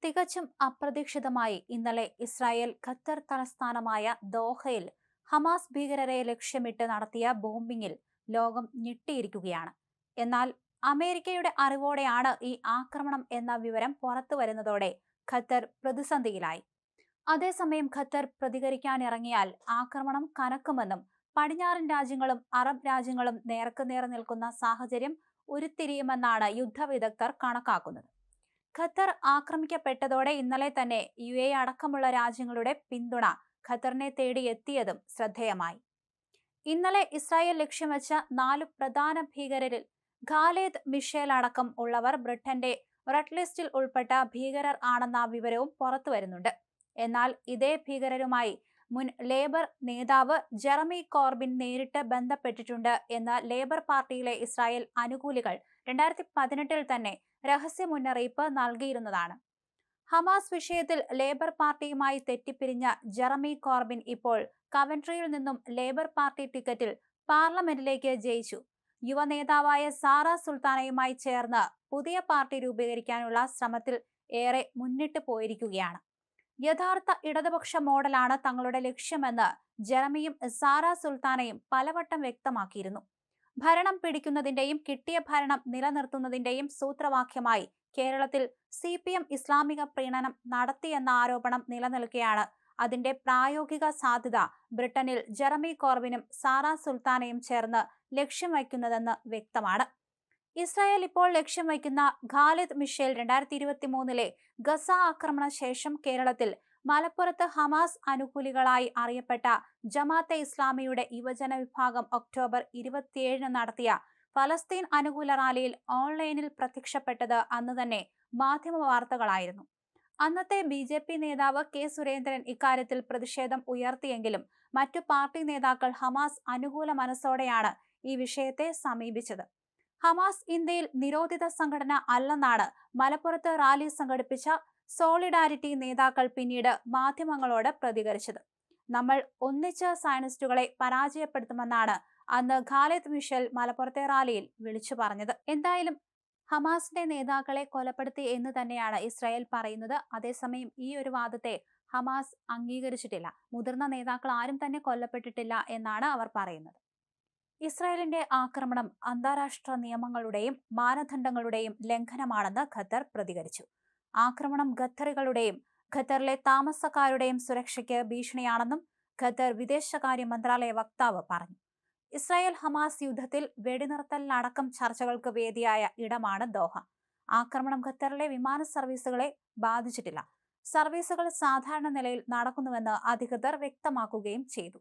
തികച്ചും അപ്രതീക്ഷിതമായി ഇന്നലെ ഇസ്രായേൽ ഖത്തർ തലസ്ഥാനമായ ദോഹയിൽ ഹമാസ് ഭീകരരെ ലക്ഷ്യമിട്ട് നടത്തിയ ബോംബിങ്ങിൽ ലോകം ഞെട്ടിയിരിക്കുകയാണ്. എന്നാൽ അമേരിക്കയുടെ അറിവോടെയാണ് ഈ ആക്രമണം എന്ന വിവരം പുറത്തു വരുന്നതോടെ ഖത്തർ പ്രതിസന്ധിയിലായി. അതേസമയം ഖത്തർ പ്രതികരിക്കാനിറങ്ങിയാൽ ആക്രമണം കനക്കുമെന്നും പടിഞ്ഞാറൻ രാജ്യങ്ങളും അറബ് രാജ്യങ്ങളും നേർക്കുനേർ നിൽക്കുന്ന സാഹചര്യം ഉരുത്തിരിയുമെന്നാണ് യുദ്ധവിദഗ്ധർ കണക്കാക്കുന്നത്. ഖത്തർ ആക്രമിക്കപ്പെട്ടതോടെ ഇന്നലെ തന്നെ UAE അടക്കമുള്ള രാജ്യങ്ങളുടെ പിന്തുണ ഖത്തറിനെ തേടി എത്തിയതും ശ്രദ്ധേയമായി. ഇന്നലെ ഇസ്രായേൽ ലക്ഷ്യം വെച്ച 4 പ്രധാന ഭീകരരിൽ ഖാലിദ് മിഷേൽ അടക്കം ഉള്ളവർ ബ്രിട്ടന്റെ റെഡ് ലിസ്റ്റിൽ ഉൾപ്പെട്ട ഭീകരർ ആണെന്ന വിവരവും പുറത്തുവരുന്നുണ്ട്. എന്നാൽ ഇതേ ഭീകരരുമായി മുൻ ലേബർ നേതാവ് ജെറമി കോർബിൻ നേരിട്ട് ബന്ധപ്പെട്ടിട്ടുണ്ട് എന്ന് ലേബർ പാർട്ടിയിലെ ഇസ്രായേൽ അനുകൂലികൾ 2018 തന്നെ രഹസ്യ മുന്നറിയിപ്പ് നൽകിയിരുന്നതാണ്. ഹമാസ് വിഷയത്തിൽ ലേബർ പാർട്ടിയുമായി തെറ്റിപ്പിരിഞ്ഞ ജെറമി കോർബിൻ ഇപ്പോൾ കവൻട്രിയിൽ നിന്നും ലേബർ പാർട്ടി ടിക്കറ്റിൽ പാർലമെന്റിലേക്ക് ജയിച്ചു. യുവ നേതാവായ സാറ സുൽത്താനയുമായി ചേർന്ന് പുതിയ പാർട്ടി രൂപീകരിക്കാനുള്ള ശ്രമത്തിൽ ഏറെ മുന്നിട്ട് പോയിരിക്കുകയാണ്. യഥാർത്ഥ ഇടതുപക്ഷ മോഡലാണ് തങ്ങളുടെ ലക്ഷ്യമെന്ന് ജെറമിയും സാറ സുൽത്താനയും പലവട്ടം വ്യക്തമാക്കിയിരുന്നു. ഭരണം പിടിക്കുന്നതിന്റെയും കിട്ടിയ ഭരണം നിലനിർത്തുന്നതിന്റെയും സൂത്രവാക്യമായി കേരളത്തിൽ CPM ഇസ്ലാമിക പ്രീണനം നടത്തിയെന്ന ആരോപണം നിലനിൽക്കെയാണ് അതിന്റെ പ്രായോഗിക സാധ്യത ബ്രിട്ടനിൽ ജെറമി കോർബിനും സാറ സുൽത്താനയും ചേർന്ന് ലക്ഷ്യം വയ്ക്കുന്നതെന്ന് വ്യക്തമാണ്. ഇസ്രായേൽ ഇപ്പോൾ ലക്ഷ്യം വയ്ക്കുന്ന ഖാലിദ് മിഷേൽ 2023 ഗസ ആക്രമണ ശേഷം കേരളത്തിൽ മലപ്പുറത്ത് ഹമാസ് അനുകൂലികളായി അറിയപ്പെട്ട ജമാഅത്തെ ഇസ്ലാമിയുടെ യുവജന വിഭാഗം ഒക്ടോബർ 27 നടത്തിയ ഫലസ്തീൻ അനുകൂല റാലിയിൽ ഓൺലൈനിൽ പ്രത്യക്ഷപ്പെട്ടത് അന്ന് തന്നെ മാധ്യമ വാർത്തകളായിരുന്നു. അന്നത്തെ BJP നേതാവ് K സുരേന്ദ്രൻ ഇക്കാര്യത്തിൽ പ്രതിഷേധം ഉയർത്തിയെങ്കിലും മറ്റു പാർട്ടി നേതാക്കൾ ഹമാസ് അനുകൂല മനസ്സോടെയാണ് ഈ വിഷയത്തെ സമീപിച്ചത്. ഹമാസ് ഇന്ത്യയിൽ നിരോധിത സംഘടന അല്ലെന്നാണ് മലപ്പുറത്ത് റാലി സംഘടിപ്പിച്ച സോളിഡാരിറ്റി നേതാക്കൾ പിന്നീട് മാധ്യമങ്ങളോട് പ്രതികരിച്ചത്. നമ്മൾ ഒന്നിച്ച് സയനിസ്റ്റുകളെ പരാജയപ്പെടുത്തുമെന്നാണ് അന്ന് ഖാലിദ് മിഷേൽ മലപ്പുറത്തെ റാലിയിൽ വിളിച്ചു പറഞ്ഞത്. എന്തായാലും ഹമാസിന്റെ നേതാക്കളെ കൊലപ്പെടുത്തി എന്ന് തന്നെയാണ് ഇസ്രായേൽ പറയുന്നത്. അതേസമയം ഈ ഒരു വാദത്തെ ഹമാസ് അംഗീകരിച്ചിട്ടില്ല. മുതിർന്ന നേതാക്കൾ ആരും തന്നെ കൊല്ലപ്പെട്ടിട്ടില്ല എന്നാണ് അവർ പറയുന്നത്. ഇസ്രായേലിന്റെ ആക്രമണം അന്താരാഷ്ട്ര നിയമങ്ങളുടെയും മാനദണ്ഡങ്ങളുടെയും ലംഘനമാണെന്ന് ഖത്തർ പ്രതികരിച്ചു. ആക്രമണം ഖത്തറികളുടെയും ഖത്തറിലെ താമസക്കാരുടെയും സുരക്ഷയ്ക്ക് ഭീഷണിയാണെന്നും ഖത്തർ വിദേശകാര്യ മന്ത്രാലയ വക്താവ് പറഞ്ഞു. ഇസ്രായേൽ ഹമാസ് യുദ്ധത്തിൽ വെടിനിർത്തലിനടക്കം ചർച്ചകൾക്ക് വേദിയായ ഇടമാണ് ദോഹ. ആക്രമണം ഖത്തറിലെ വിമാന സർവീസുകളെ ബാധിച്ചിട്ടില്ല. സർവീസുകൾ സാധാരണ നിലയിൽ നടക്കുന്നുവെന്ന് അധികൃതർ വ്യക്തമാക്കുകയും ചെയ്തു.